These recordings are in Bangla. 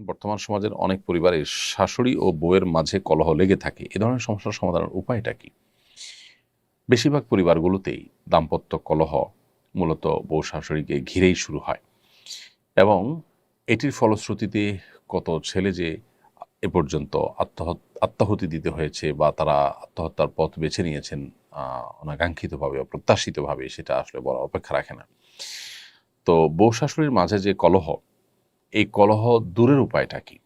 বর্তমান সমাজের অনেক পরিবারে শাশুড়ি ও বউয়ের মাঝে কলহ লেগে থাকে। এ ধরনের সমস্যার সমাধানের উপায়টা কি? বেশিরভাগ পরিবারগুলোতেই দাম্পত্য কলহ মূলত বউ শাশুড়িকে ঘিরেই শুরু হয় এবং এটির ফলশ্রুতিতে কত ছেলে যে এ পর্যন্ত আত্মাহুতি দিতে হয়েছে বা তারা আত্মহত্যার পথ বেছে নিয়েছেন অনাকাঙ্ক্ষিতভাবে, অপ্রত্যাশিতভাবে, সেটা আসলে বলার অপেক্ষা রাখে না। তো বউ শাশুড়ির মাঝে যে কলহ, এই কলহ দূরের উপায়টা কি?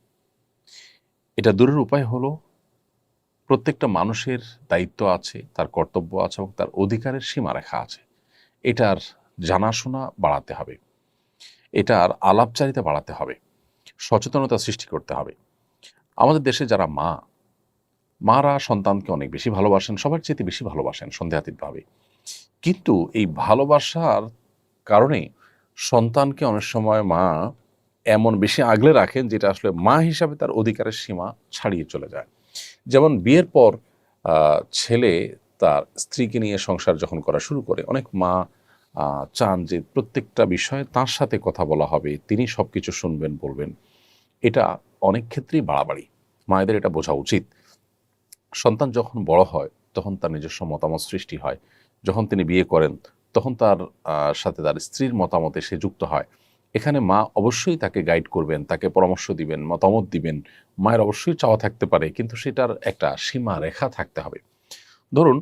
এটা দূরের উপায় হলো প্রত্যেকটা মানুষের দায়িত্ব আছে, তার কর্তব্য আছে এবং তার অধিকারের সীমারেখা আছে। এটার জানাশোনা বাড়াতে হবে, এটার আলাপচারিতা বাড়াতে হবে, সচেতনতা সৃষ্টি করতে হবে। আমাদের দেশে যারা মারা সন্তানকে অনেক বেশি ভালোবাসেন, সবার চেয়ে বেশি ভালোবাসেন সন্দেহাতীতভাবে। কিন্তু এই ভালোবাসার কারণে সন্তানকে অনেক সময় মা এমন বেশি আগলে রাখেন যেটা আসলে মা হিসাবে তার অধিকারের সীমা ছাড়িয়ে চলে যায়। যেমন বিয়ের পর ছেলে তার স্ত্রীকে নিয়ে সংসার যখন করা শুরু করে, অনেক মা চান যে প্রত্যেকটা বিষয়ে তার সাথে কথা বলা হবে, তিনি সব কিছু শুনবেন, বলবেন। এটা অনেক ক্ষেত্রেই বাড়াবাড়ি। মায়েদের এটা বোঝা উচিত। সন্তান যখন বড় হয় তখন তার নিজস্ব মতামত সৃষ্টি হয়। যখন তিনি বিয়ে করেন তখন তার সাথে তার স্ত্রীর মতামতে সে যুক্ত হয়। এখানে মা অবশ্যই তাকে গাইড করবেন, তাকে পরামর্শ দিবেন, মতামত দিবেন। মায়ের অবশ্যই চাওয়া থাকতে পারে, কিন্তু সেটার একটা সীমা রেখা থাকতে হবে। ধরুন,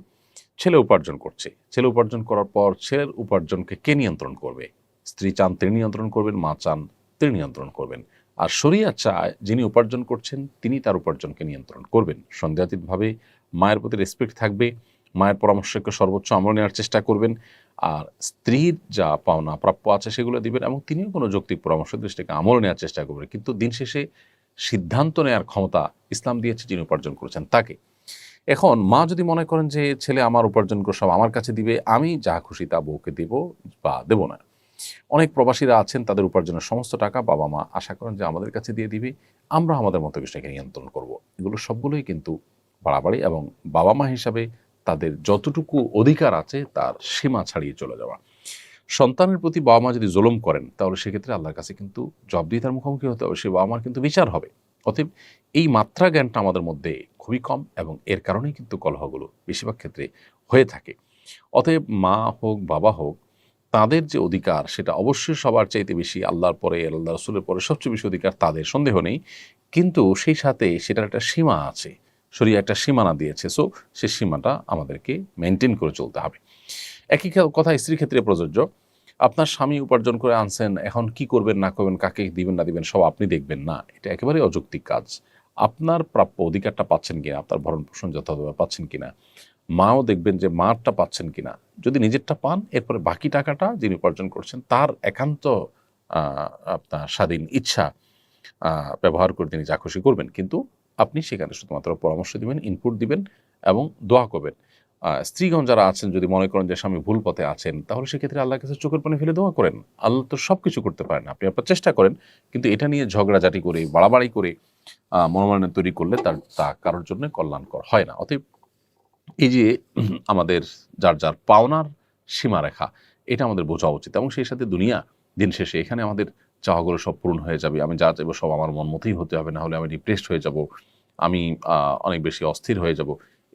ছেলে উপার্জন করছে। ছেলে উপার্জন করার পর ছেলের উপার্জনকে কে নিয়ন্ত্রণ করবে? স্ত্রী চান তিনি নিয়ন্ত্রণ করবেন, মা চান তিনি নিয়ন্ত্রণ করবেন। আর শরিয়া চায় যিনি উপার্জন করছেন তিনি তার উপার্জনকে নিয়ন্ত্রণ করবেন। সন্দেহাতীতভাবে মায়ের প্রতি রেসপেক্ট থাকবে, মায়ের পরামর্শকে সর্বোচ্চ আমল নেওয়ার চেষ্টা করবেন। আর স্ত্রীর যা পাওনা প্রাপ্য আছে সেগুলো দিবেন এবং তিনিও কোনো যৌক্তিক পরামর্শ দৃষ্টিকে আমল নেওয়ার চেষ্টা করবেন। কিন্তু দিন শেষে সিদ্ধান্ত নেওয়ার ক্ষমতা ইসলাম দিয়েছে যিনি উপার্জন করেছেন তাকে। এখন মা যদি মনে করেন যে ছেলে আমার উপার্জন করে সব আমার কাছে দিবে, আমি যা খুশি তা বউকে দিব বা দেব না। অনেক প্রবাসীরা আছেন, তাদের উপার্জনের সমস্ত টাকা বাবা-মা আশা করেন যে আমাদের কাছে দিয়ে দিবে, আমরা আমাদের মতো বিষয়কে নিয়ন্ত্রণ করব। এগুলো সবগুলোই কিন্তু বাড়াবাড়ি এবং বাবা-মা হিসাবে তাদের যতটুকু অধিকার আছে তার সীমা ছাড়িয়ে চলে যাওয়া। সন্তানের প্রতি বাবা-মা যদি জুলুম করেন তাহলে সেক্ষেত্রে আল্লাহর কাছে কিন্তু জবাবদিহিতার মুখোমুখি হতে হবে। সে বাবা-মার কিন্তু বিচার হবে। অতএব এই মাত্রা জ্ঞানটা আমাদের মধ্যে খুবই কম এবং এর কারণেই কিন্তু কলহগুলো বেশিরভাগ ক্ষেত্রে হয়ে থাকে। অতএব মা হোক, বাবা হোক, তাদের যে অধিকার সেটা অবশ্যই সবার চাইতে বেশি, আল্লাহর পরে, আল্লাহ রাসূলের পরে সবচেয়ে বেশি অধিকার তাদের, সন্দেহ নেই। কিন্তু সেই সাথে সেটার একটা সীমা আছে। শরিয়া একটা সীমানা দিয়েছে। সো সেই সীমাটা আমাদেরকে মেইনটেইন করে চলতে হবে। একই কথা স্ত্রীর ক্ষেত্রে প্রযোজ্য। আপনার স্বামী উপার্জন করে আনছেন, এখন কি করবেন না করবেন, কাকে দিবেন না দিবেন সব আপনি দেখবেন না। এটা একেবারেই অযৌক্তিক কাজ। আপনার প্রাপ্য অধিকারটা পাচ্ছেন কিনা, আপনার ভরণ-পোষণ যথাযথভাবে পাচ্ছেন কিনা, মাও দেখবেন যে মারটা পাচ্ছেন কিনা। যদি নিজেরটা পান, এরপরে বাকি টাকাটা যিনি উপার্জন করছেন তার একান্ত আ আপনার স্বাধীন ইচ্ছা ব্যবহার করে তিনি যা খুশি করবেন। কিন্তু আপনি সেখানে শুধুমাত্র পরামর্শ দিবেন, ইনপুট দিবেন এবং দোয়া করবেন। স্ত্রীগণ যারা আছেন যদি মনে করেন যে স্বামী ভুল পথে আছেন, তাহলে সেক্ষেত্রে আল্লাহর কাছে চোখের পানি ফেলে দোয়া করেন। আল্লাহ তো সবকিছু করতে পারেন। আপনি আপনার চেষ্টা করেন। কিন্তু এটা নিয়ে ঝগড়াঝাটি করে, বাড়াবাড়ি করে মনোমালিন্য তৈরি করলে তা কারোর জন্য কল্যাণকর হয় না। অতএব এই যে আমাদের যার পাওনার সীমারেখা, এটা আমাদের বোঝা উচিত এবং সেই সাথে দুনিয়া দিন শেষে এখানে আমাদের চাওয়াগুলো সব পূরণ হয়ে যাবে। আমি যা চাইবো সব আমার মন মতোই হতে হবে, না হলে আমি ডিপ্রেসড হয়ে যাব, আমি অনেক বেশি অস্থির হয়ে যাব।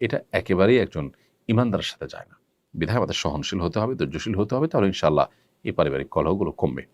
এটা একেবারেই একজন ইমানদারের সাথে যায় না। বিধায় আমাদের সহনশীল হতে হবে, ধৈর্যশীল হতে হবে, তাহলে ইনশাআল্লাহ এই পারিবারিক কলহগুলো কমবে।